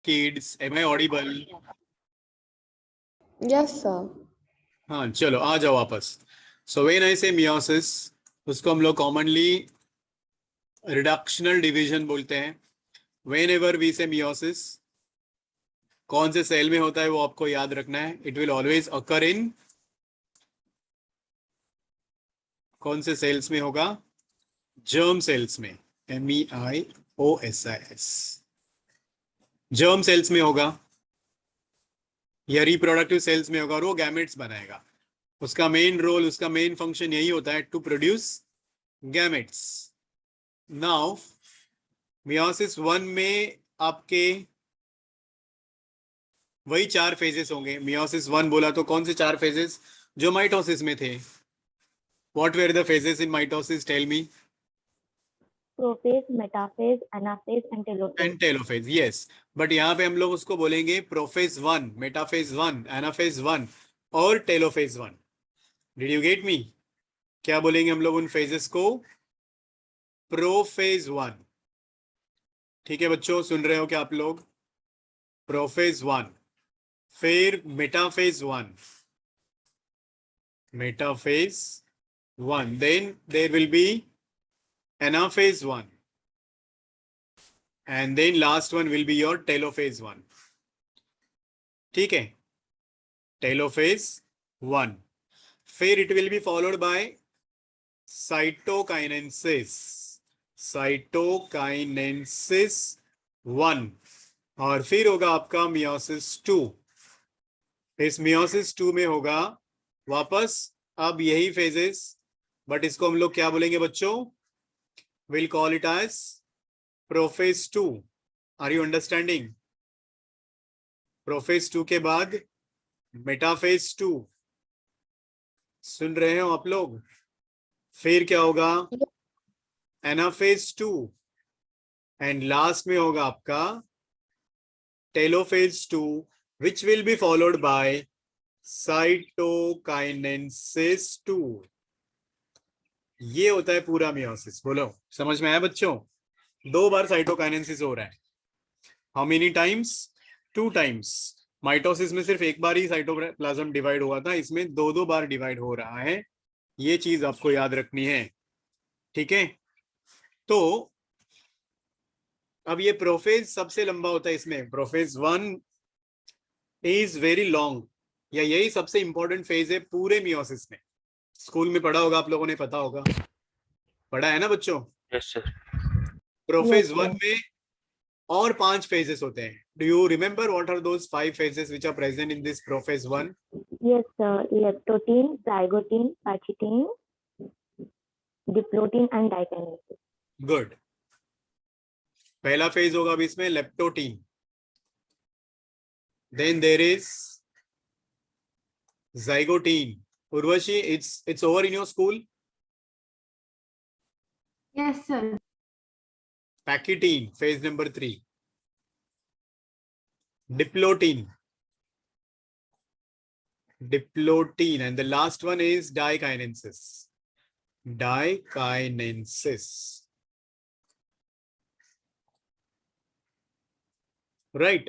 kids. Am I audible? Yes, sir. हाँ चलो आ जाओ वापस. So when I say meiosis, उसको हम लोग commonly reductional division बोलते हैं. Whenever we say meiosis, कौन से सेल में होता है वो आपको याद रखना है. It will always occur in कौन से सेल्स में होगा? जर्म सेल्स में. MEIOSIS. जर्म सेल्स में होगा या रिप्रोडक्टिव सेल्स में होगा और वो गैमेट्स बनाएगा. उसका मेन रोल, उसका मेन फंक्शन यही होता है, to produce gametes. Now meiosis 1 में आपके वही 4 फेजेस होंगे. मियोसिस 1 बोला तो कौन से 4 फेजेस जो माइटोसिस में थे? What were the phases in mitosis? Tell me. Prophase, metaphase, anaphase and telophase. And telophase, yes. But यहाँ पे हम लोग उसको बोलेंगे प्रोफेज 1, मेटाफेज 1, एनाफेज 1 और टेलोफेज 1. डिड यू गेट मी? क्या बोलेंगे हम लोग उन फेजेस को? प्रोफेज 1. ठीक है बच्चों, सुन रहे हो क्या आप लोग? प्रोफेज 1, फिर metaphase 1, metaphase 1, then there will be anaphase 1, and then last one will be your telophase 1. ठीक है, telophase 1. फिर it will be followed by cytokinesis, cytokinesis 1, और फिर होगा आपका meiosis 2. इस meiosis 2 में होगा वापस अब यही phases, बट इसको हम लोग क्या बोलेंगे बच्चों? We'll call it as prophase 2. Are you understanding? Prophase 2 के बाद मेटाफेज 2. सुन रहे हो आप लोग? फिर क्या होगा? एनाफेज 2, एंड लास्ट में होगा आपका telophase 2, which will be followed by cytokinesis 2. ये होता है पूरा मियोसिस. बोलो, समझ में आया बच्चों? 2 बार साइटोकाइनेसिस हो रहा है. How many times? 2 times. Mitosis में सिर्फ एक बार ही साइटोप्लाज्म डिवाइड हुआ था, इसमें 2 बार डिवाइड हो रहा है. ये चीज आपको याद रखनी है. ठीक है, तो अब ये प्रोफेज सबसे लंबा होता है. इसमें प्रोफेज 1 इज वेरी लॉन्ग, या यही सबसे इंपॉर्टेंट फेज है पूरे मियोसिस में. स्कूल में पढ़ा होगा आप लोगों ने, पता होगा, पढ़ा है ना बच्चों? Yes sir. प्रोफेज 1 में और 5 फेजेस होते हैं. Do you remember what are those 5 phases which are present in this prophase 1? Yes, sir. Leptotin, zygotin, pachytin, diplotin and dikinesis. Good. पहला फेज होगा अब इसमें leptotene. Then there is zygotin. Urvashi, it's over in your school. Yes, sir. Pachytene, phase number 3. Diplotin, and the last one is dikinesis. Right.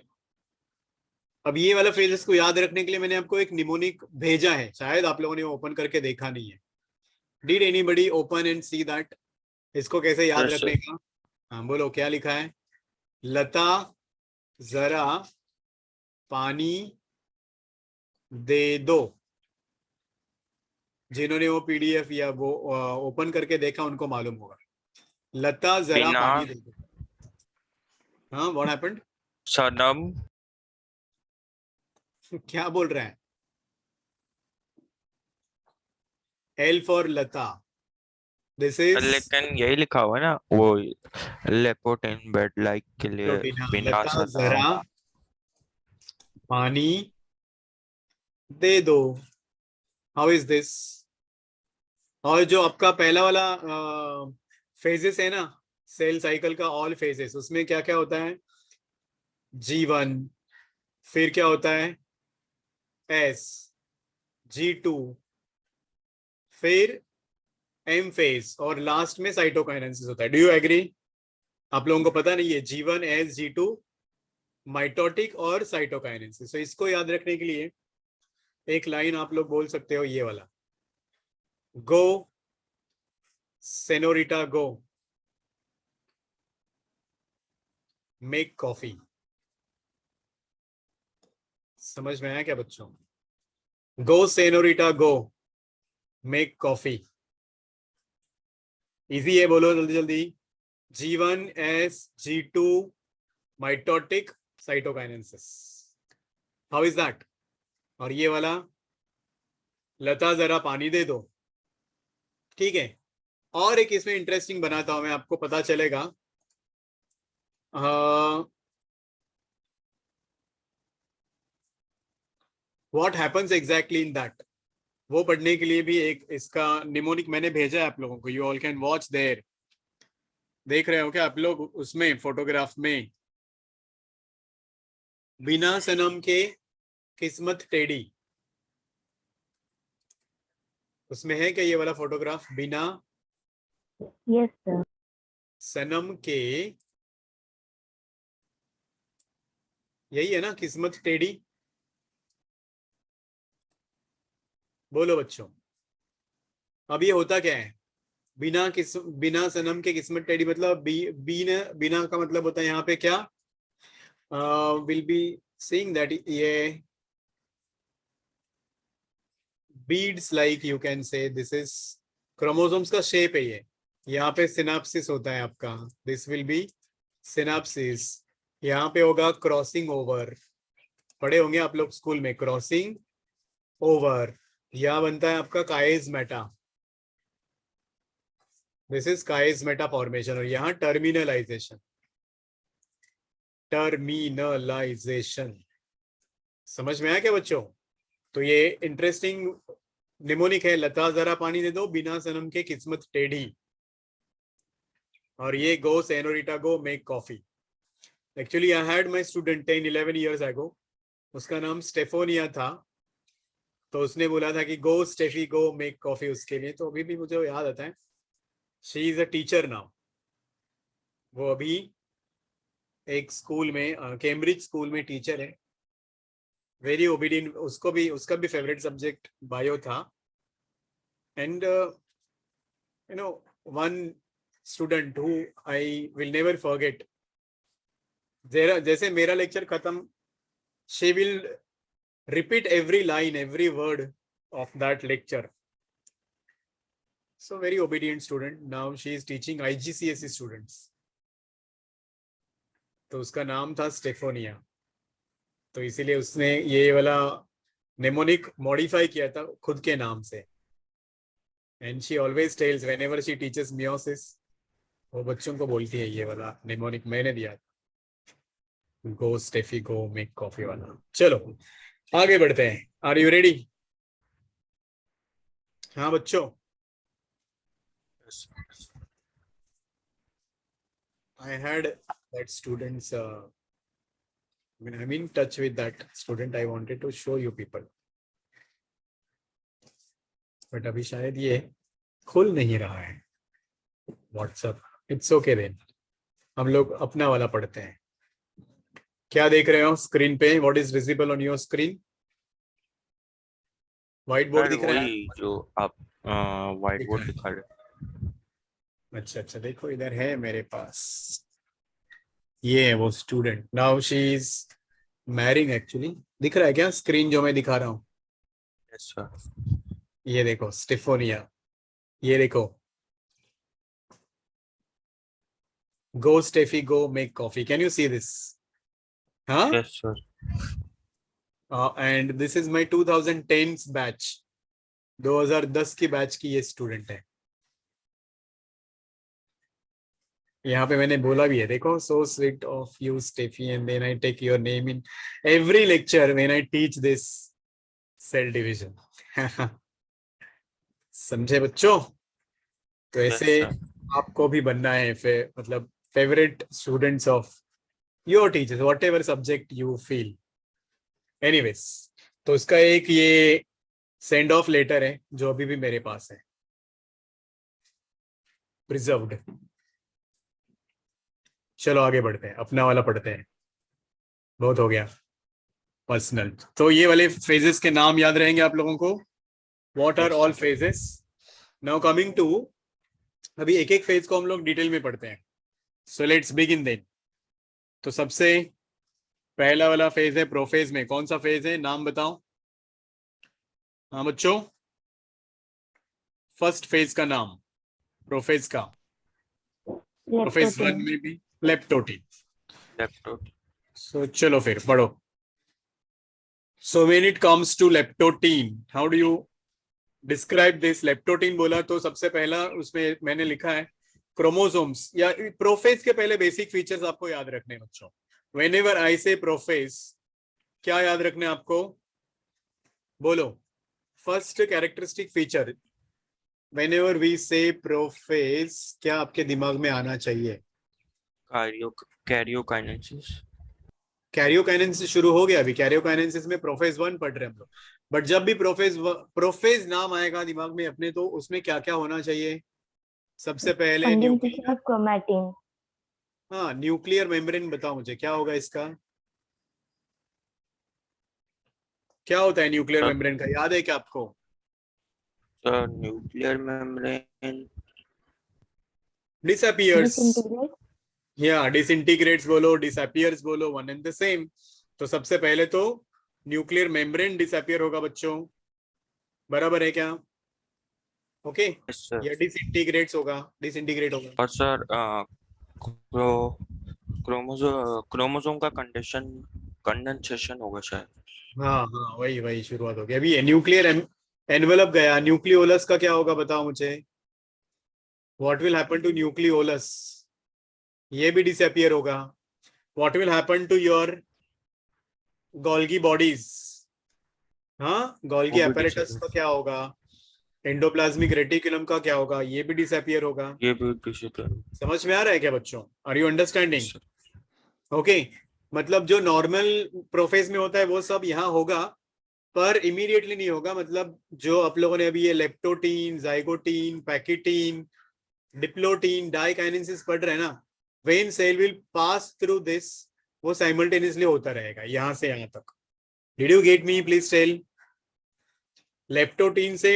अब ये वाला phases को याद रखने के लिए मैंने आपको एक निमोनिक भेजा है. शायद आप लोगों ने ओपन करके देखा नहीं है. Did anybody open and see that? इसको कैसे याद Yes, रखने का? हाँ बोलो, क्या लिखा है? लता जरा पानी दे दो. जिन्होंने वो पीडीएफ या वो ओपन करके देखा उनको मालूम होगा. लता जरा बिना- पानी दे दो. हाँ, व्हाट हैपेंड? सनम. क्या बोल रहा है? L for Lata. This is लेकिन यही लिखा हुआ है ना, वो लेपोटिन बेड लाइक के लिए. बिना लता सनम. जरा पानी दे दो. How is this? और जो आपका पहला वाला फेजेस है ना, सेल साइकिल का ऑल फेजेस, उसमें क्या क्या होता है? G1, फिर क्या होता है? S, G2, फिर M फेज, और लास्ट में साइटोकाइनेसिस होता है. Do you agree? आप लोगों को पता नहीं है? G1, S, G2, माइटोटिक और साइटोकाइनेसिस। तो इसको याद रखने के लिए एक लाइन आप लोग बोल सकते हो, ये वाला, go senorita go make coffee. समझ में आया क्या बच्चों? Go senorita go make coffee. Easy है, बोलो जल्दी जल्दी। G1S G2 mitotic cytokinesis. How is that? और ये वाला, लता जरा पानी दे दो। ठीक है, और एक इसमें इंटरेस्टिंग बनाता हूं मैं, आपको पता चलेगा। What happens exactly in that, वो पढ़ने के लिए भी एक इसका निमोनिक मैंने भेजा है आप लोगों को। You all can watch there. देख रहे हो क्या आप लोग उसमें फोटोग्राफ में? बिना सनम के किस्मत टेढ़ी, उसमें है क्या ये वाला फोटोग्राफ? बिना Yes, sir. सनम के, यही है ना किस्मत टेढ़ी? बोलो बच्चों, अब ये होता क्या है? बिना सनम के किस्मत टेढ़ी मतलब बिना का मतलब होता है यहाँ पे क्या? विल बी सीइंग दैट ये beads, like you can say this is chromosomes का शेप है ये। यहाँ पे सिनाप्सिस होता है आपका, दिस विल बी सिनाप्सिस। यहाँ पे होगा क्रॉसिंग ओवर, पढ़े होंगे आप लोग स्कूल में, क्रॉसिंग ओवर। यह बनता है आपका काइज़मेटा, दिस इज काइज़मेटा फॉर्मेशन। और यहाँ टर्मिनलाइजेशन, टर्मिनलाइजेशन। समझ में आया क्या बच्चों? तो ये इंटरेस्टिंग निमोनिक है, लता जरा पानी दे दो बिना सनम के किस्मत टेढ़ी। और ये go senorita go make coffee. Actually I had my student 10-11 years ago, उसका नाम स्टेफोनिया था। तो उसने बोला था कि गो स्टेफी गो मेक कॉफी उसके लिए, तो अभी भी मुझे याद आता है। She is a teacher now, वो अभी एक स्कूल में, कैम्ब्रिज स्कूल में टीचर है। वेरी ओबीडियंट, उसको भी, उसका भी फेवरेट सब्जेक्ट बायो था। And you know one student who I will never forget, जैसे मेरा लेक्चर खत्म, she will repeat every line, every word of that lecture. So very obedient student. Now she is teaching IGCSE students. तो उसका नाम था स्टेफोनिया, तो इसीलिए उसने ये वाला नेमोनिक मॉडिफाई किया था खुद के नाम से। And she always tells whenever she teaches meiosis, वो बच्चों को बोलती है ये वाला नेमोनिक मैंने दिया था, go Steffi go make coffee वाला। चलो आगे बढ़ते हैं। Are you ready? हाँ बच्चों, I had that students, when I'm in touch with that student, I wanted to show you people. But अभी शायद ये खुल नहीं रहा है WhatsApp. It's okay then. हम लोग अपना वाला पढ़ते हैं। क्या देख रहे हो स्क्रीन पे? What is visible on your screen? White board दिख रहा है? वही जो आप व्हाइट बोर्ड दिख दिखा रहे। अच्छा अच्छा, देखो इधर है मेरे पास, ये है वो student. Now she is marrying actually. दिख रहा है क्या स्क्रीन जो मैं दिखा रहा हूँ? Yes sir. ये देखो स्टेफोनिया, ये देखो, go Steffi go make coffee. Can you see this? Huh? Yes sir. And this is my 2010s batch, 2010 की बैच की ये स्टूडेंट है। यहाँ पे मैंने बोला भी है, देखो, so sweet of you Steffi, and then I take your name in every lecture when I teach this cell division. समझे बच्चों? तो ऐसे आपको भी बनना है, मतलब favourite students of your teachers, what ever subject you feel. Anyways, तो उसका एक ये सेंड ऑफ लेटर है जो अभी भी मेरे पास है, प्रिजर्व्ड। चलो आगे बढ़ते हैं, अपना वाला पढ़ते हैं। बहुत हो गया पर्सनल। तो ये वाले फेजेस के नाम याद रहेंगे आप लोगों को, what are Yes, all sir. Phases. Now coming to, अभी एक एक फेज को हम लोग डिटेल में पढ़ते हैं। So let's begin then. तो सबसे पहला वाला फेज है प्रोफेज में, कौन सा फेज है नाम बताओ। हाँ बच्चों, फर्स्ट फेज का नाम प्रोफेज का, प्रोफेज वन लेप्टोटीन। में भी लेप्टोटीन। Laptop. सो चलो फिर पढ़ो। So when it comes to leptotene, how do you describe this. Leptotene बोला तो सबसे पहला उसमें मैंने लिखा है क्रोमोसोम्स, या प्रोफेज के पहले बेसिक फीचर्स आपको याद रखने हैं बच्चों। व्हेनेवर आई से प्रोफेज, क्या याद रखने आपको, बोलो। First characteristic feature whenever we say prophase, क्या आपके दिमाग में आना चाहिए। Karyokinesis. कैरियोकाइनेसिस शुरू हो गया, अभी कैरियोकाइनेसिस में प्रोफेज वन पढ़ रहे हैं हम लोग। बट जब भी प्रोफेज नाम आएगा दिमाग में अपने, तो उसमें क्या क्या होना चाहिए। सबसे पहले कंडेंसेशन ऑफ क्रोमैटिन। हाँ न्यूक्लियर मेम्ब्रेन, बताओ मुझे क्या होगा इसका, क्या होता है न्यूक्लियर Sir, मेम्ब्रेन का, याद है क्या आपको। sir, nuclear membrane. Disappears, disintegrate. या डिसइंटीग्रेट्स बोलो, डिसअपियर्स बोलो, वन एंड द सेम। तो सबसे पहले तो न्यूक्लियर मेम्ब्रेन डिसअपियर होगा बच्चों, बराबर है क्या। Okay, Yes, sir. या डिसइंटीग्रेट्स होगा, डिसइंटीग्रेट होगा। और सर क्रोमोसोम का कंडेंसेशन होगा शायद। हाँ हाँ, वही वही शुरुआत हो गई। अभी न्यूक्लियर एनवेलप गया, न्यूक्लियोलस का क्या होगा बताओ मुझे। What will happen to nucleolus, ये भी डिसअपियर होगा। What will happen to your Golgi bodies, हाँ गोल्गी वो भी apparatus डिसअपियर। का क्या होगा। एंडोप्लाज्मिक रेटिकुलम का क्या होगा, ये भी डिसअपियर होगा। ये भी डिसअपियर। समझ में आ रहा है क्या बच्चों, are you understanding. Sir. Okay, मतलब जो नॉर्मल प्रोफेज में होता है वो सब यहाँ होगा, पर इमीडिएटली नहीं होगा। मतलब जो आप लोगों ने अभी ये leptotene, zygotene, pachytene, diplotene, diakinesis पढ़ रहे हैं ना, when cell will pass through this, वो साइमल्टेनियसली होता रहेगा यहाँ से यहाँ तक। Did you get me, please tell. Leptotene से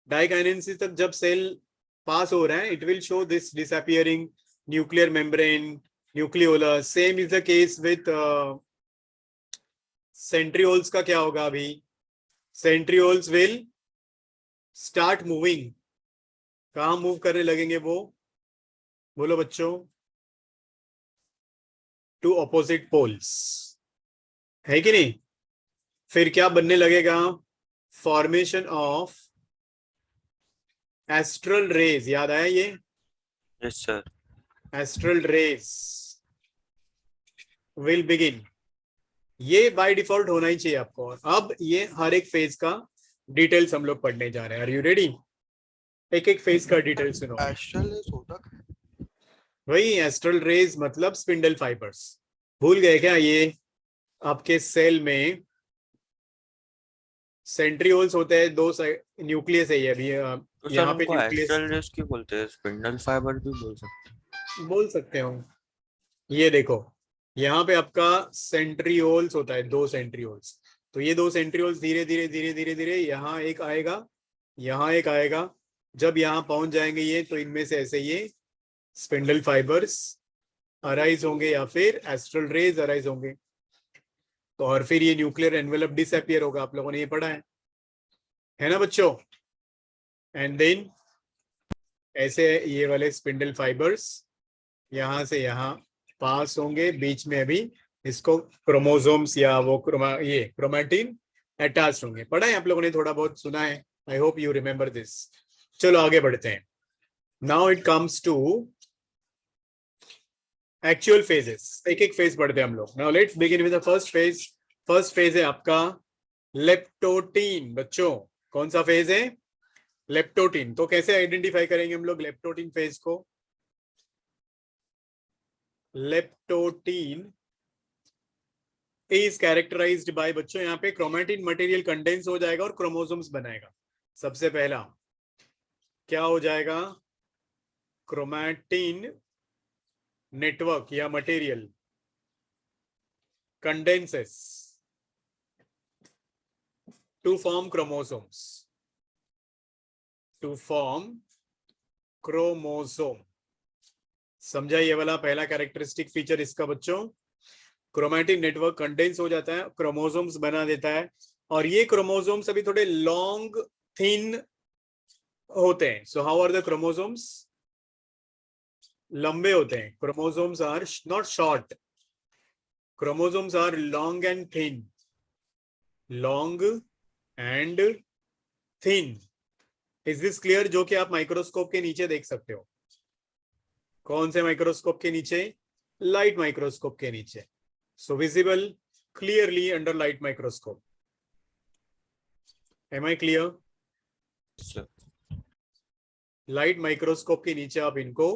डाइकाइनेसिस तक जब सेल पास हो रहा है, it will show this disappearing nuclear membrane, nucleolus. Same is the case with centrioles का क्या होगा अभी, सेंट्रियोल्स विल स्टार्ट मूविंग, कहाँ मूव करने लगेंगे वो, बोलो बच्चों, टू ऑपोजिट पोल्स, है कि नहीं। फिर क्या बनने लगेगा, फॉर्मेशन ऑफ एस्ट्रल रेज, याद आया ये, yes sir. Astral rays will begin. ये बाय डिफॉल्ट होना ही चाहिए आपको। अब ये हर एक फेज का डिटेल्स हम लोग पढ़ने जा रहे हैं, आर यू रेडी। एक एक फेज का डिटेल सुनो। एस्ट्रल रेज होता वही एस्ट्रल रेज मतलब स्पिंडल फाइबर्स, भूल गए क्या। ये आपके सेल में सेंट्रियोल्स होते हैं, दो न्यूक्लियस है ये अभी, तो सर यहाँ पे उनको न्यूक्लियस एस्ट्रल रेज क्यों बोलते हैं? स्पिंडल फाइबर भी बोल सकते हो। ये देखो, यहाँ पे आपका सेंट्रियोल्स होता है, दो सेंट्रियोल्स। तो ये दो सेंट्रियोल्स धीरे धीरे धीरे धीरे धीरे यहाँ एक आएगा, यहाँ एक आएगा। जब यहाँ पहुंच जाएंगे ये, तो इनमें से ऐसे ये स्पिंडल फाइबर्स अराइज होंगे, या फिर एस्ट्रल रेज अराइज होंगे। तो और फिर ये न्यूक्लियर एनवेलप डिसअपियर होगा, आप लोगों ने ये पढ़ा है ना बच्चों। एंड देन ऐसे ये वाले स्पिंडल फाइबर्स यहाँ से यहाँ पास होंगे, बीच में अभी इसको क्रोमोसोम्स या वो ये क्रोमैटिन अटैच होंगे। पढ़ा है आप लोगों ने, थोड़ा बहुत सुना है, I hope you remember this. चलो आगे बढ़ते हैं। Now it comes to actual phases, एक एक फेज पढ़ते हैं हम लोग। Now let's begin with the first phase. First phase है आपका लेप्टोटीन। बच्चों कौन सा फेज है, लेप्टोटीन। तो कैसे आइडेंटिफाई करेंगे हम लोग लेप्टोटीन फेज को। लेप्टोटीन इज कैरेक्टराइज्ड बाय, बच्चों यहाँ पे क्रोमैटिन मटेरियल कंडेंस हो जाएगा और क्रोमोसोम्स बनाएगा। सबसे पहला क्या हो जाएगा, क्रोमैटिन नेटवर्क या material condenses to form chromosomes. To form chromosome. समझा ये वाला पहला कैरेक्टरिस्टिक फीचर इसका बच्चों? क्रोमैटिन नेटवर्क कंडेंस हो जाता है, क्रोमोसोम्स बना देता है, और ये क्रोमोसोम्स अभी थोड़े लॉन्ग थिन होते हैं. So how are the chromosomes? लंबे होते हैं. Chromosomes are not short, chromosomes are long and thin. Long and thin. Is this clear? जो कि आप माइक्रोस्कोप के नीचे देख सकते हो. कौन से माइक्रोस्कोप के नीचे? लाइट माइक्रोस्कोप के नीचे. So visible clearly under light microscope. Am I clear? Light microscope के नीचे आप इनको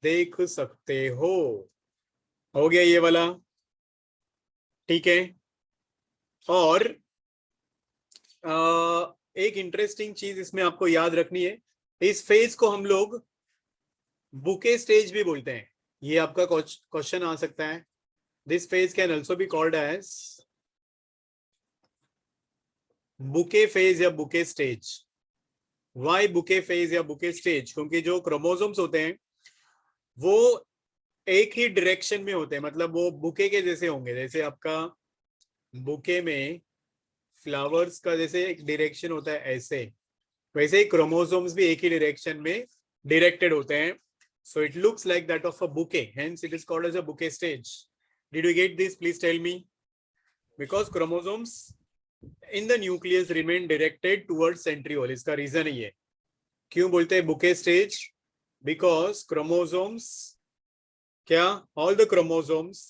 देख सकते हो. हो गया ये वाला? ठीक है. और एक इंटरेस्टिंग चीज इसमें आपको याद रखनी है, इस फेज को हम लोग बुके स्टेज भी बोलते हैं. ये आपका क्वेश्चन आ सकता है. This phase can also be called as bouquet phase या bouquet stage. Why bouquet phase या बुके स्टेज? क्योंकि जो क्रोमोसोम्स होते हैं वो एक ही डायरेक्शन में होते हैं, मतलब वो बुके के जैसे होंगे. जैसे आपका बुके में फ्लावर्स का जैसे एक डायरेक्शन होता है ऐसे, वैसे ही क्रोमोसोम्स भी एक ही डायरेक्शन में डायरेक्टेड होते हैं. So it looks like that of a bouquet, hence it is called as a bouquet stage. Did you get this? Please tell me. Because chromosomes in the nucleus remain directed towards centriole. इसका reason ही है. क्यों बोलते हैं bouquet stage? Because chromosomes, क्या? All the chromosomes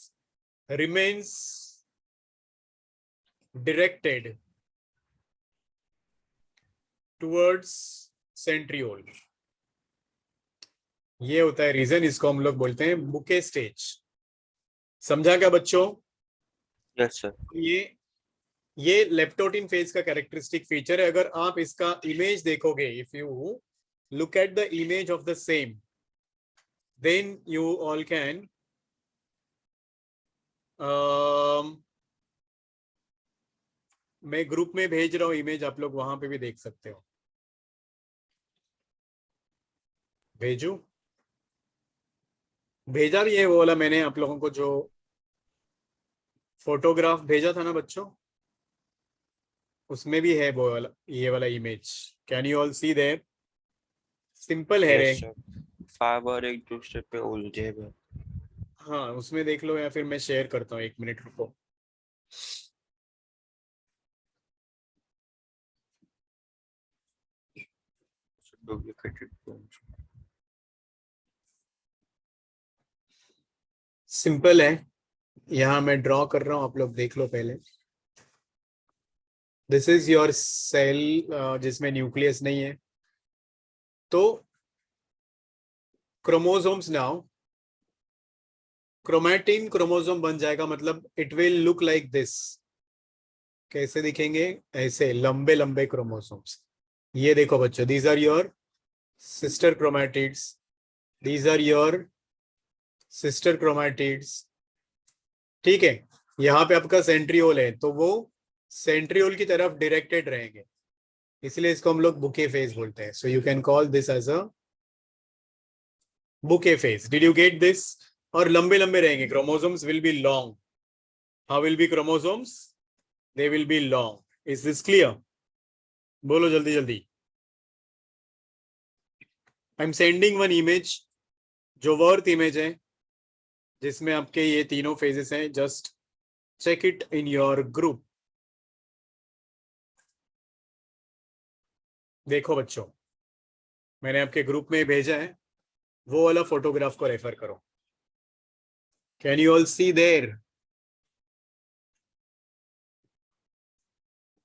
remains directed towards centriole. ये होता है reason. इसको हम लोग बोलते हैं बुके स्टेज. समझा क्या बच्चों? Yes sir. ये लेप्टोटिन फेज का कैरेक्टरिस्टिक फीचर है. अगर आप इसका इमेज देखोगे, if you look at the image of the same, then you all can मैं ग्रुप में भेज रहा हूं इमेज, आप लोग वहां पे भी देख सकते हो. भेजू? भेजा भी है वो वाला मैंने आप लोगों को, जो फोटोग्राफ भेजा था ना बच्चों, उसमें भी है वो वाला, ये वाला image. Can you all see there? Simple है रे. Yes sir. फाइबर एक दूसरे पे उलझे हुए. हाँ, उसमें देख लो, या फिर मैं शेयर करता हूँ. 1 मिनट रुको. डुप्लीकेटेड. सिंपल है. यहाँ मैं ड्रॉ कर रहा हूँ, आप लोग देख लो पहले. दिस इज योर सेल जिसमें न्यूक्लियस नहीं है. तो क्रोमोसोम्स नाउ, क्रोमैटिन क्रोमोसोम बन जाएगा, मतलब it will look like this. कैसे दिखेंगे? ऐसे लंबे लंबे क्रोमोसोम्स. ये देखो बच्चों, these are your sister chromatids, these are your sister chromatids. ठीक है. यहाँ पे आपका सेंट्रियोल है, तो वो सेंट्रियोल की तरफ डायरेक्टेड रहेंगे, इसलिए इसको हम लोग बुके फेज बोलते हैं. So you can call this as a bouquet phase. Did you get this? और लंबे लंबे रहेंगे. Chromosomes will be long. How will be chromosomes? They will be long. Is this clear? बोलो जल्दी जल्दी. I am sending one image, जो worth image है, जिसमें आपके ये तीनों फेजेस हैं. Just check it in your group. देखो बच्चों, मैंने आपके ग्रुप में भेजा है, वो वाला फोटोग्राफ को रेफर करो. Can you all see there?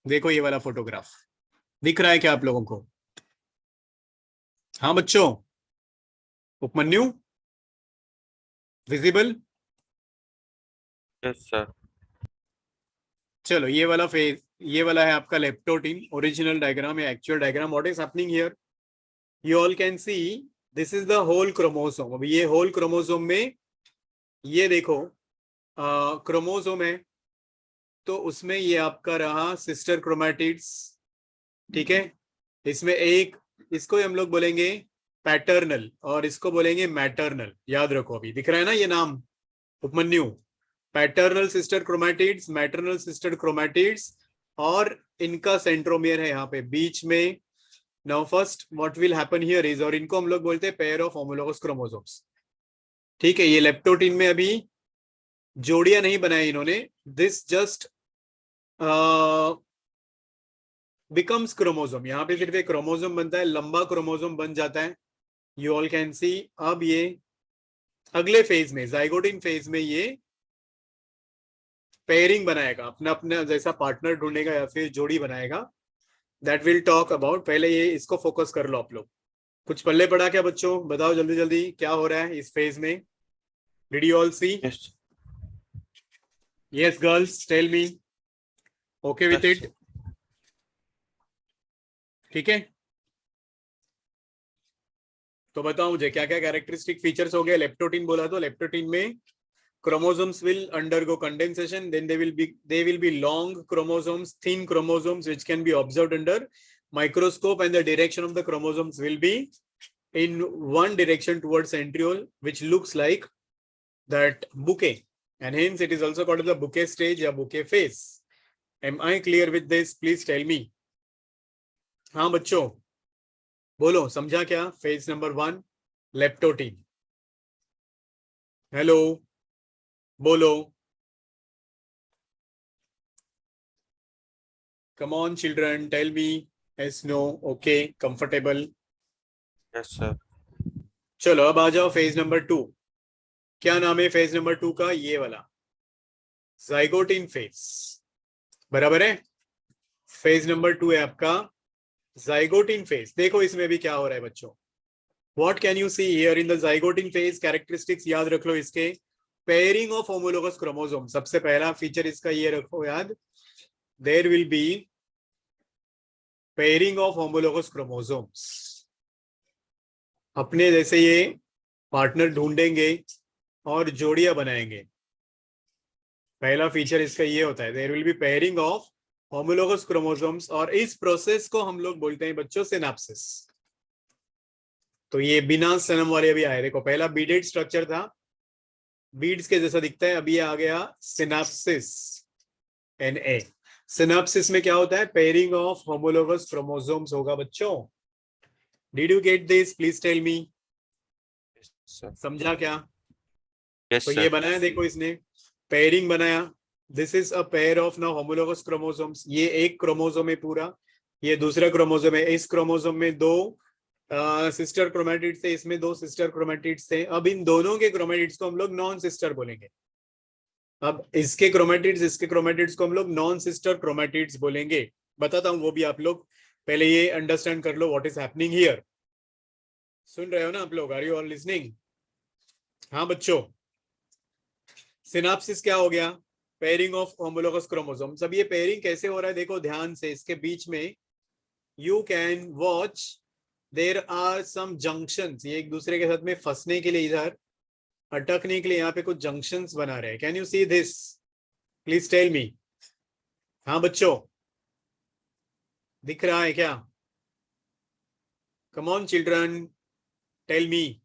देखो ये वाला फोटोग्राफ दिख रहा है क्या आप लोगों को? हाँ बच्चों, उपमन्यु, विजिबल? Yes sir. चलो, ये वाला फेज, ये वाला है आपका लेप्टोटिन. ओरिजिनल डायग्राम या actual diagram. What is happening here? You all can see this is the whole chromosome. अब ये होल क्रोमोसोम में ये देखो, क्रोमोसोम है, तो उसमें ये आपका रहा सिस्टर क्रोमैटिड्स, ठीक है। इसमें एक, इसको हम लोग बोलेंगे पैटर्नल और इसको बोलेंगे मैटरनल, याद रखो। अभी दिख रहा है ना ये नाम Upmanyu, paternal sister chromatids, maternal sister chromatids, और इनका सेंट्रोमियर है यहाँ पे बीच में। Now first what will happen here is, और इनको हम लोग बोलते हैं पेयर ऑफ होमोलोगस क्रोमोसोम्स, ठीक है। ये लेप्टोटीन में अभी जोड़ियां नहीं बनाई इन्होंने, दिस जस्ट बिकम्स क्रोमोसोम। यहाँ पे सिर्फ एक क्रोमोसोम बनता है, लंबा क्रोमोसोम बन जाता है। यू ऑल कैन सी। अब ये अगले फेज में, जाइगोटिन फेज में, ये पेयरिंग बनाएगा, अपना अपना जैसा पार्टनर ढूंढेगा या फिर जोड़ी बनाएगा। That will talk about. पहले ये इसको फोकस कर लो आप लोग। कुछ पल्ले पड़ा क्या बच्चों, बताओ जल्दी जल्दी क्या हो रहा है इस फेज में। Did you all see? Yes. Yes girls, tell me. Okay with Yes. It? ठीक है, तो बताओ मुझे क्या क्या कैरेक्टरिस्टिक फीचर्स हो गए। लेप्टोटीन बोला तो लेप्टोटीन में chromosomes will undergo condensation, then they will be long chromosomes, thin chromosomes which can be observed under microscope, and the direction of the chromosomes will be in one direction towards centriole, which looks like that bouquet, and hence it is also called the bouquet stage or bouquet phase. Am I clear with this? Please tell me. हाँ बच्चों बोलो, समझा क्या? Phase number 1 leptotene. Hello बोलो, come on children, tell me. Yes, no, okay, comfortable. Yes, sir. चलो अब आ जाओ phase number 2। क्या नाम है फेज नंबर 2 का? ये वाला जाइगोटिन फेज, बराबर है। फेज नंबर 2 है आपका जाइगोटिन फेज। देखो इसमें भी क्या हो रहा है बच्चों। What can you see here in the zygotene phase? Characteristics याद रख लो इसके। पेयरिंग ऑफ होमोलोगस क्रोमोसोम, सबसे पहला फीचर इसका ये रखो याद। There will be pairing of homologous chromosomes. अपने जैसे ये पार्टनर ढूंढेंगे और जोड़ियां बनाएंगे। पहला फीचर इसका ये होता है, there will be pairing of homologous chromosomes, और इस प्रोसेस को हम लोग बोलते हैं बच्चों सिनेप्सिस। तो ये बिना सनम वाले अभी आए, देखो पहला बीडेड स्ट्रक्चर था, बीड्स के जैसा दिखता है, अभी आ गया सिनेप्सिस, Na। सिनेप्सिस में क्या होता है? पेयरिंग ऑफ होमोलोगस क्रोमोसोम्स होगा बच्चों। Did you get this? Please tell me. Yes, sir. समझा क्या? Yes, तो sir. ये बनाया, देखो इसने पेयरिंग बनाया। This is a pair of now homologous chromosomes. ये एक क्रोमोसोम है पूरा, ये दूसरा क्रोमोसोम है। इस क्रोमोसोम में दो सिस्टर क्रोमैटिड्स थे, इसमें दो सिस्टर क्रोमैटिड्स थे। अब इन दोनों के क्रोमैटिड्स को हम लोग नॉन सिस्टर बोलेंगे। अब इसके क्रोमैटिड्स को हम लोग नॉन सिस्टर क्रोमैटिड्स बोलेंगे। बताता हूं वो भी, आप लोग पहले ये अंडरस्टैंड कर लो व्हाट इज हैपनिंग हियर। सुन रहे हो ना आप लोग? Are you all listening? हाँ बच्चों, सिनाप्सिस क्या हो गया? Pairing of homologous chromosomes. अब ये पेयरिंग कैसे हो रहा है देखो ध्यान से, इसके बीच में you can watch there are some junctions. ये एक दूसरे के साथ में फंसने के लिए, इधर अटकने के लिए यहाँ पे कुछ जंक्शंस बना रहे हैं। Can you see this? Please tell me. हाँ बच्चों दिख रहा है क्या? Come on children, tell me.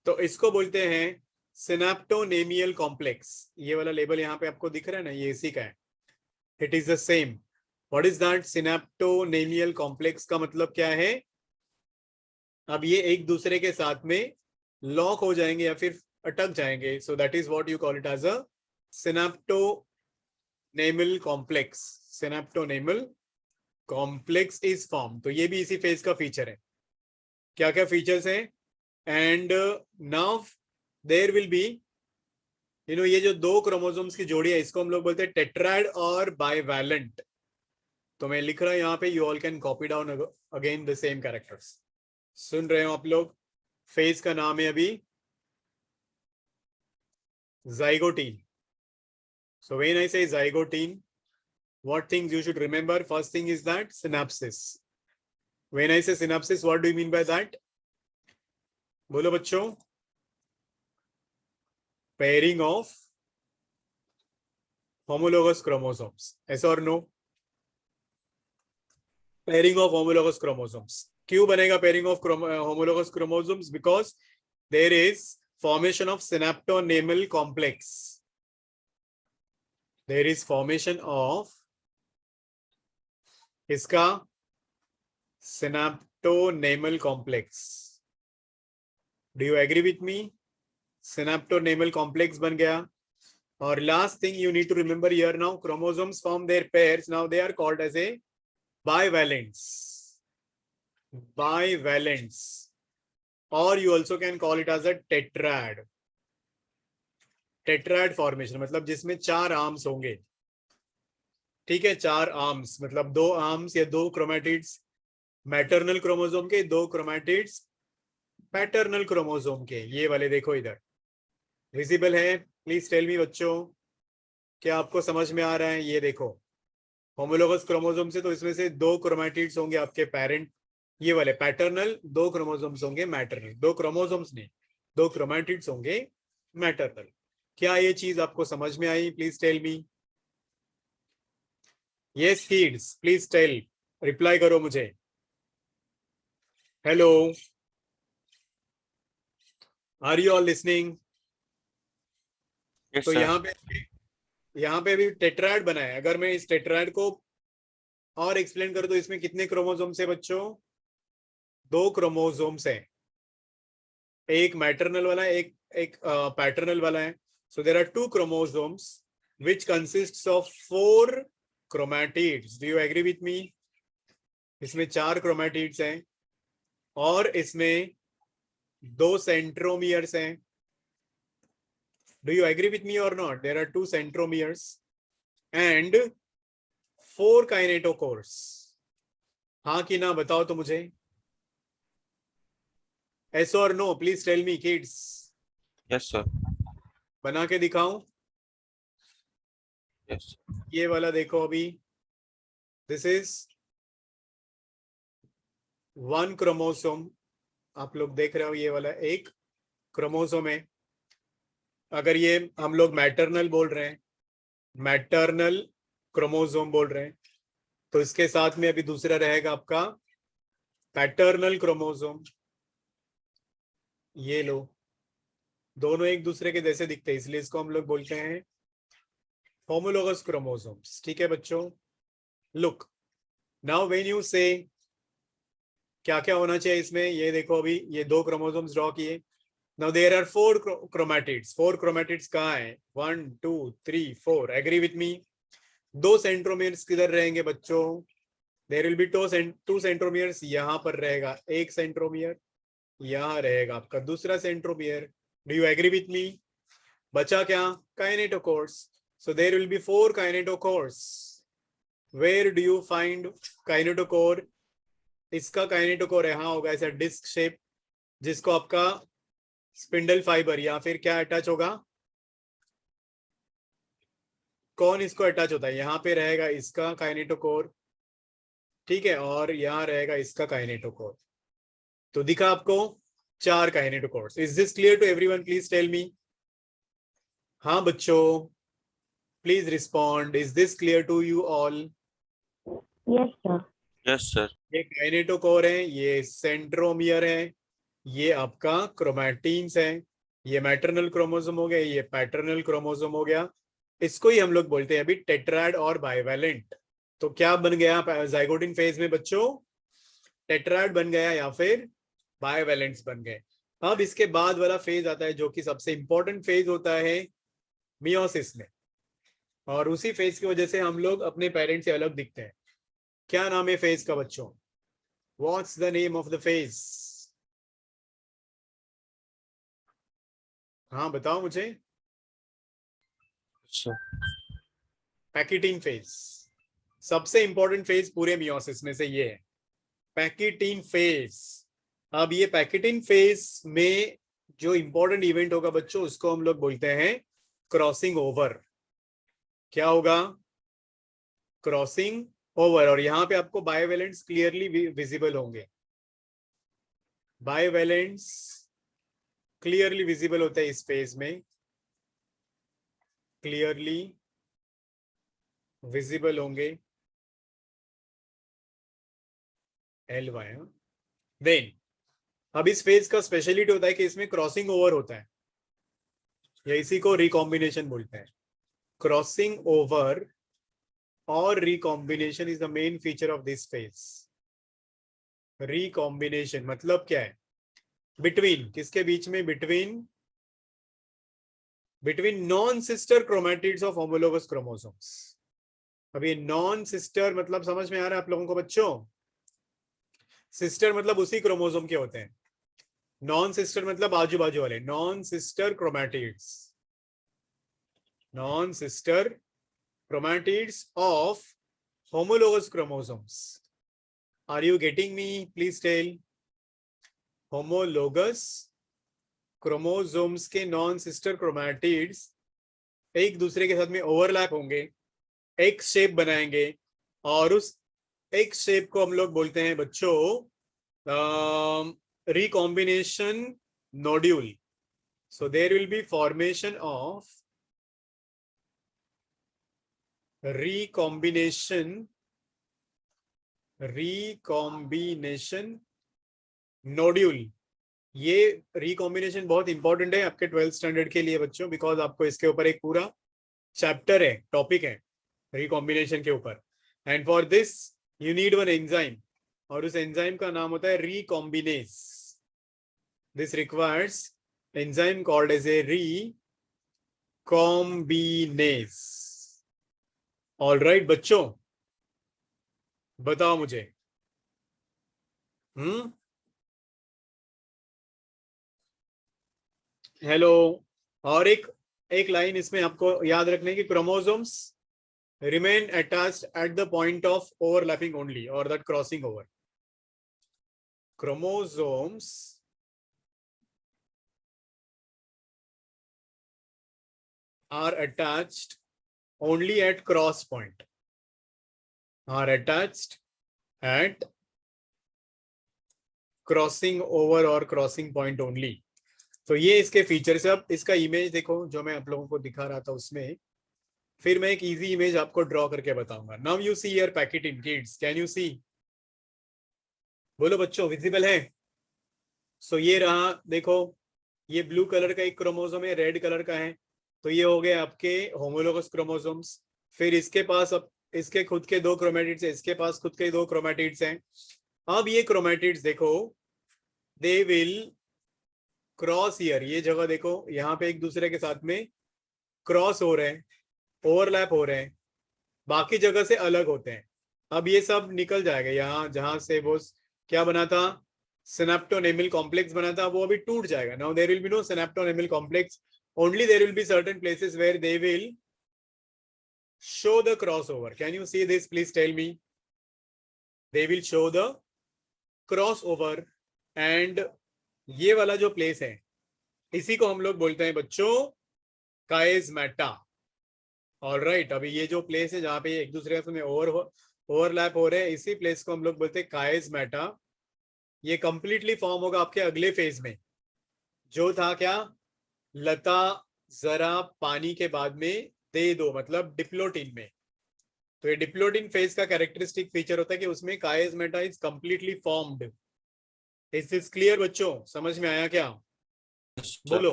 तो इसको बोलते हैं सिनेप्टोनेमियल कॉम्प्लेक्स। ये वाला लेबल यहाँ पे आपको दिख रहा है ना, ये इसी का है। It is the same. What is that? Synaptonemal complex का मतलब क्या है? अब ये एक दूसरे के साथ में लॉक हो जाएंगे या फिर अटक जाएंगे, so that is what you call it as a synaptonemal complex. Synaptonemal complex is form. तो ये भी इसी फेज का फीचर है। क्या क्या फीचर्स हैं? And now there will be ये जो दो क्रोमोसोम्स की जोड़ी है, इसको हम लोग बोलते हैं टेट्राइड और बाइवैलेंट। तो मैं लिख रहा हूं यहाँ पे, you all can copy down again the same characters. सुन रहे हो आप लोग? फेज का नाम है अभी zygote। So when I say zygote, what things you should remember? First thing is that synapsis. When I say synapsis, what do you mean by that? बोलो बच्चों। Pairing of homologous chromosomes. Yes or no? Pairing of homologous chromosomes. क्यों बनेगा pairing of homologous chromosomes? Because there is formation of synaptonemal complex. There is formation of इसका synaptonemal complex. Do you agree with me? Synaptonemal complex बन गया. Or last thing you need to remember here now, chromosomes form their pairs. Now they are called as a bivalents. Bivalents. Or you also can call it as a tetrad. Tetrad formation मतलब जिसमें 4 arms होंगे. ठीक है, 4 arms मतलब 2 arms या 2 chromatids maternal chromosome के, 2 chromatids paternal chromosome के. ये वाले देखो इधर विजिबल है. प्लीज टेल मी बच्चों, क्या आपको समझ में आ रहा है? ये देखो होमोलोगस क्रोमोसोम से तो इसमें से 2 क्रोमैटिड्स होंगे आपके पेरेंट, ये वाले पैटर्नल, 2 क्रोमोसोम्स होंगे मैटरनल. 2 क्रोमोसोम्स नहीं, 2 क्रोमैटिड्स होंगे मैटरनल. क्या ये चीज आपको समझ में आई? Please tell me. Yes kids, please tell, reply करो मुझे. Hello, are you all listening? Yes, तो sir. यहाँ पे भी टेट्राड बना है. अगर मैं इस टेट्राड को और एक्सप्लेन करूं तो इसमें कितने क्रोमोसोम्स है बच्चों? 2 क्रोमोसोम्स हैं. एक मैटरनल वाला है, एक पैटर्नल वाला है. So there are 2 chromosomes which consists of 4 chromatids. Do you agree with me? इसमें 4 क्रोमैटिड्स हैं और इसमें 2 सेंट्रोमियर्स हैं. Do you agree with me or not? There are 2 centromeres and 4 kinetochores. हाँ कि ना बताओ तो मुझे. Yes or no? Please tell me kids. Yes, sir. बना के दिखाऊं? Yes. ये वाला देखो अभी. This is 1 chromosome. आप लोग देख रहे हो ये वाला एक क्रोमोसोम है. अगर ये हम लोग मैटरनल बोल रहे हैं, मैटरनल क्रोमोसोम बोल रहे हैं, तो इसके साथ में अभी दूसरा रहेगा आपका पैटर्नल क्रोमोसोम. ये लो, दोनों एक दूसरे के जैसे दिखते हैं, इसलिए इसको हम लोग बोलते हैं होमोलोगस क्रोमोसोम्स. ठीक है बच्चों. लुक नाउ व्हेन यू से क्या क्या होना चाहिए इसमें, ये देखो अभी ये 2 क्रोमोसोम्स ड्रॉ किए. Now there are 4 chromatids. 4 chromatids कहाँ है? 1 2 3 4. Agree with me. 2 सेंट्रोमियर्स किधर रहेंगे बच्चों? There will be 2 centromeres. यहाँ पर रहेगा एक सेंट्रोमियर, यहाँ रहेगा आपका दूसरा centromere. Do you agree with me? बचा क्या? Kinetochores. So there will be 4 kinetochores. Where do you find kinetochore? इसका काइनेटोकोर यहाँ होगा ऐसा डिस्क शेप, जिसको आपका स्पिंडल फाइबर या फिर क्या अटैच होगा? कौन इसको अटैच होता है? यहाँ पे रहेगा इसका काइनेटोकोर. ठीक है, और यहाँ रहेगा इसका काइनेटोकोर. तो दिखा आपको 4 kinetochores. Is this clear to everyone? Please tell me. हाँ बच्चों, please respond. Is this clear to you all? Yes, sir. Yes, sir. ये काइनेटोकोर है, ये सेंट्रोमियर है, ये आपका क्रोमैटिन्स है. ये मैटरनल क्रोमोसोम हो गया, ये पैटर्नल क्रोमोसोम हो गया. इसको ही हम लोग बोलते हैं अभी टेट्राड और बाइवेलेंट. तो क्या बन गया जाइगोटिन फेज में बच्चों? टेट्राड बन गया या फिर बाइवेलेंट्स बन गए. अब इसके बाद वाला फेज आता है जो कि सबसे इंपॉर्टेंट फेज होता है मियोसिस में, और उसी फेज की वजह से हम लोग अपने पेरेंट्स से अलग दिखते हैं. क्या नाम है फेज का बच्चों? What's the name of the phase? हाँ बताओ मुझे. Sir. Pachytene phase. सबसे इंपॉर्टेंट फेज पूरे मियोसिस में से ये है, पैकेटिन फेज. अब ये पैकेटिन फेज में जो इंपॉर्टेंट इवेंट होगा बच्चों, उसको हम लोग बोलते हैं क्रॉसिंग ओवर. क्या होगा? Crossing over. और यहाँ पे आपको बाइवेलेंट्स क्लियरली विजिबल होंगे. बाइवेलेंट्स क्लियरली विजिबल होता है इस फेज में, क्लियरली विजिबल होंगे LY। देन अब इस फेज का स्पेशलिटी होता है कि इसमें क्रॉसिंग ओवर होता है, या इसी को रिकॉम्बिनेशन बोलते हैं। क्रॉसिंग ओवर और recombination is the main feature of this phase. Recombination मतलब क्या है? बिटवीन, किसके बीच में? Between non sister chromatids of homologous chromosomes. अब ये नॉन सिस्टर मतलब समझ में आ रहा है आप लोगों को बच्चों? सिस्टर मतलब उसी क्रोमोसोम के होते हैं, नॉन सिस्टर मतलब आजू बाजू वाले। Non sister chromatids, non sister chromatids of homologous chromosomes. Are you getting me? Please tell. Homologous chromosomes के नॉन सिस्टर क्रोमैटिड्स एक दूसरे के साथ में ओवरलैप होंगे, एक शेप बनाएंगे, और उस एक शेप को हम लोग बोलते हैं बच्चों recombination nodule. So there will be formation of recombination nodule. ये रिकॉम्बिनेशन बहुत इंपॉर्टेंट है आपके 12th स्टैंडर्ड के लिए बच्चों, बिकॉज आपको इसके ऊपर एक पूरा चैप्टर है, टॉपिक है रिकॉम्बिनेशन के ऊपर। And for this you need one enzyme, और उस एंजाइम का नाम होता है recombinase. This requires enzyme called as a recombinase. Alright बच्चों, बताओ मुझे। हेलो। और एक लाइन इसमें आपको याद रखने की, chromosomes remain attached at the point of overlapping only or that crossing over. Chromosomes are attached only at cross point, are attached at crossing over or crossing point only. तो ये इसके फीचर्स है। अब इसका इमेज देखो जो मैं आप लोगों को दिखा रहा था उसमें, फिर मैं एक इजी इमेज आपको ड्रॉ करके बताऊंगा। Now you see your packet in kids, can you see? बोलो बच्चों, विजिबल है? सो ये रहा, देखो ये ब्लू कलर का एक क्रोमोसोम है, रेड कलर का है, तो ये हो गए आपके होमोलोगस क्रोमोसोम्स। फिर इसके पास अब इसके खुद के दो क्रोमैटिड्स है, इसके पास खुद के दो क्रोमैटिड्स हैं। अब ये क्रोमैटिड्स देखो, दे विल क्रॉस हियर, ये जगह देखो, यहाँ पे एक दूसरे के साथ में क्रॉस हो रहे हैं, ओवरलैप हो रहे हैं, बाकी जगह से अलग होते हैं। अब ये सब निकल जाएगा, यहाँ जहां से वो क्या बना था, सिनेप्टोनेमल कॉम्प्लेक्स बना था, वो अभी टूट जाएगा। Now there will be no synaptonemal complex, only there will be certain places where they will show the crossover. Can you see this? Please tell me. They will show the crossover, and ये वाला जो place है इसी को हम लोग बोलते हैं बच्चों काइज़मेटा। ऑलराइट, अभी ये जो प्लेस है जहां पे एक दूसरे में ओवरलैप हो रहे हैं, इसी प्लेस को हम लोग बोलते हैं काइज़मेटा। ये कंप्लीटली फॉर्म होगा आपके अगले फेज में, जो था क्या, लता जरा पानी के बाद में दे दो, मतलब डिप्लोटिन में। तो ये डिप्लोटिन फेज का कैरेक्टरिस्टिक फीचर होता है कि उसमें chiasmata is completely formed. Is this clear बच्चों? समझ में आया क्या? बोलो।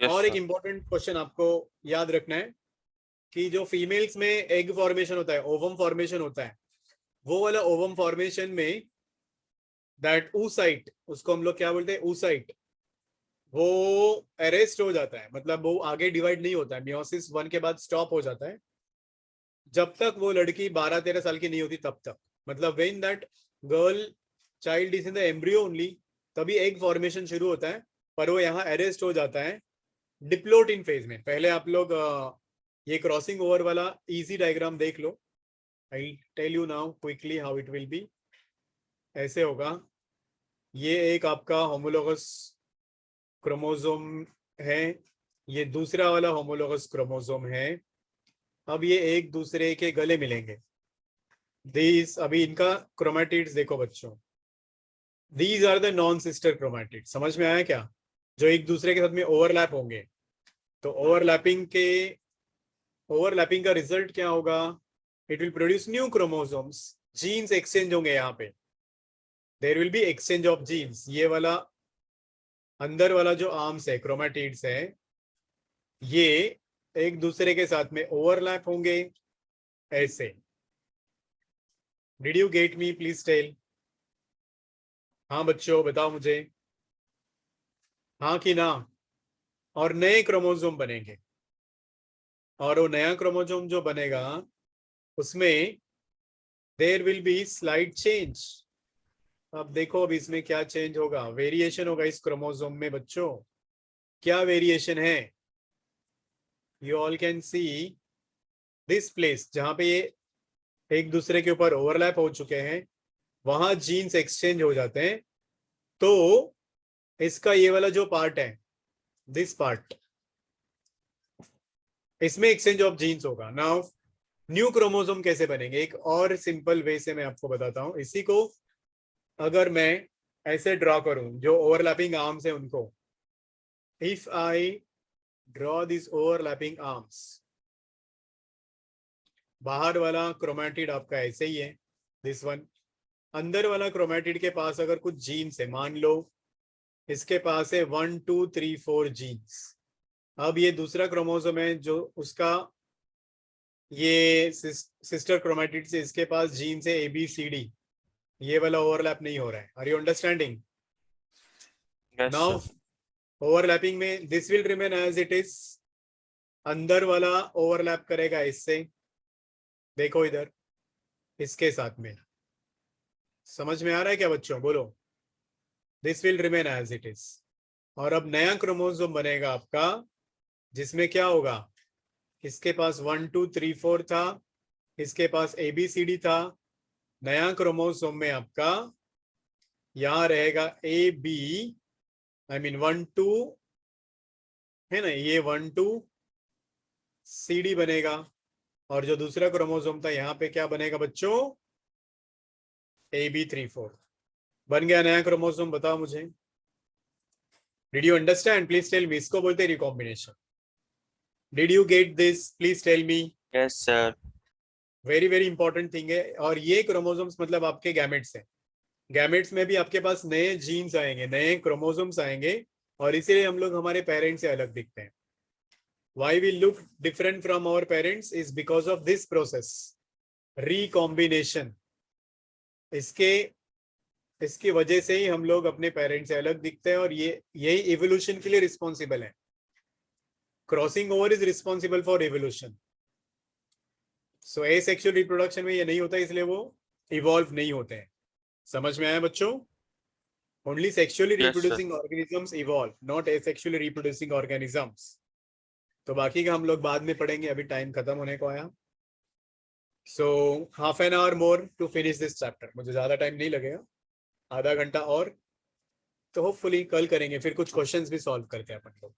और एक इंपॉर्टेंट क्वेश्चन आपको याद रखना है कि जो फीमेल्स में एग फॉर्मेशन होता है, ओवम फॉर्मेशन होता है, वो वाला ओवम फॉर्मेशन में दैट oocyte, उसको हम लोग क्या बोलते हैं, oocyte, वो अरेस्ट हो जाता है, मतलब वो आगे डिवाइड नहीं होता है, मियोसिस 1 के बाद स्टॉप हो जाता है जब तक वो लड़की 12-13 साल की नहीं होती तब तक। मतलब when that girl child is in the embryo only, तभी एग फॉर्मेशन शुरू होता है, पर वो यहाँ अरेस्ट हो जाता है डिप्लोटिन फेज में। पहले आप लोग ये क्रॉसिंग ओवर वाला इजी डायग्राम देख लो। I tell you now quickly how it will be. ऐसे होगा, ये एक आपका होमोलोगस क्रोमोसोम है, ये दूसरा वाला होमोलोगस क्रोमोसोम है। अब ये एक दूसरे के गले मिलेंगे। दीज, अभी इनका क्रोमैटिड्स देखो बच्चों, these are the non sister chromatids. समझ में आया क्या? जो एक दूसरे के साथ में ओवरलैप होंगे। तो ओवरलैपिंग के ओवरलैपिंग का रिजल्ट क्या होगा? It will produce new chromosomes, genes exchange होंगे यहाँ पे, there will be exchange of genes. ये वाला अंदर वाला जो आर्म्स है, क्रोमेटिड्स है, ये एक दूसरे के साथ में ओवरलैप होंगे ऐसे। Did you get me? Please tell. हाँ बच्चों बताओ मुझे, हाँ कि ना? और नए क्रोमोसोम बनेंगे, और वो नया क्रोमोसोम जो बनेगा उसमें there will be slight change. अब देखो अब इसमें क्या चेंज होगा, वेरिएशन होगा इस क्रोमोसोम में बच्चों। क्या वेरिएशन है? You all can see this place जहां पे ये एक दूसरे के ऊपर ओवरलैप हो चुके हैं, वहां जीन्स एक्सचेंज हो जाते हैं। तो इसका ये वाला जो पार्ट है, दिस पार्ट, इसमें एक्सचेंज ऑफ जीन्स होगा। नाउ न्यू क्रोमोसोम कैसे बनेंगे, एक और सिंपल वे से मैं आपको बताता हूं। इसी को अगर मैं ऐसे ड्रॉ करूं, जो ओवरलैपिंग आर्म्स है उनको, if I draw this overlapping arms, बाहर वाला क्रोमेटिड आपका ऐसे ही है, दिस वन। अंदर वाला क्रोमेटिड के पास अगर कुछ जीन्स है, मान लो इसके पास है 1 2 3 4 जीन्स। अब ये दूसरा क्रोमोसोम है जो उसका ये सिस्टर क्रोमेटिड से इसके पास जीन्स है ABCD, ये वाला ओवरलैप नहीं हो रहा है। Are you understanding? Yes, now sir. Overlapping में this will remain as it is, अंदर वाला ओवरलैप करेगा इससे, देखो इधर इसके साथ में। समझ में आ रहा है क्या बच्चों? बोलो। This will remain as it is, और अब नया क्रोमोसोम बनेगा आपका, जिसमें क्या होगा, इसके पास 1 2 3 4 था, इसके पास ABCD था। नया क्रोमोसोम में आपका यहाँ रहेगा AB, आई मीन 1 2 है ना, ये 1 2 CD बनेगा। और जो दूसरा क्रोमोसोम था यहाँ पे क्या बनेगा बच्चों? AB 3 4 बन गया नया क्रोमोसोम। बताओ मुझे, did you understand? Please tell me. इसको बोलते हैं recombination. Did you get this? Please tell me. Yes, sir. Very very important thing है। और ये क्रोमोसोम्स मतलब आपके गैमेट्स हैं। गैमेट्स में भी आपके पास नए जीन्स आएंगे, नए क्रोमोसोम्स आएंगे, और इसीलिए हम लोग हमारे पेरेंट्स से अलग दिखते हैं। Why we look different from our parents is because of this process, recombination। इसकी वजह से ही हम लोग अपने पेरेंट्स से अलग दिखते हैं, और यही इवोल्यूशन के लिए रिस्पॉन्सिबल है। Crossing over is responsible for evolution. So asexual reproduction में ये नहीं होता, इसलिए वो इवॉल्व नहीं होते हैं। समझ में आया बच्चों? Only sexually Yes, sir. Reproducing organisms evolve, not asexually reproducing organisms. तो बाकी का हम लोग बाद में पढ़ेंगे, अभी टाइम खत्म होने को आया। So half an hour more to finish this chapter. मुझे ज्यादा टाइम नहीं लगेगा, आधा घंटा और, तो होपफुली कल करेंगे। फिर कुछ क्वेश्चंस भी सॉल्व करते हैं अपन लोग।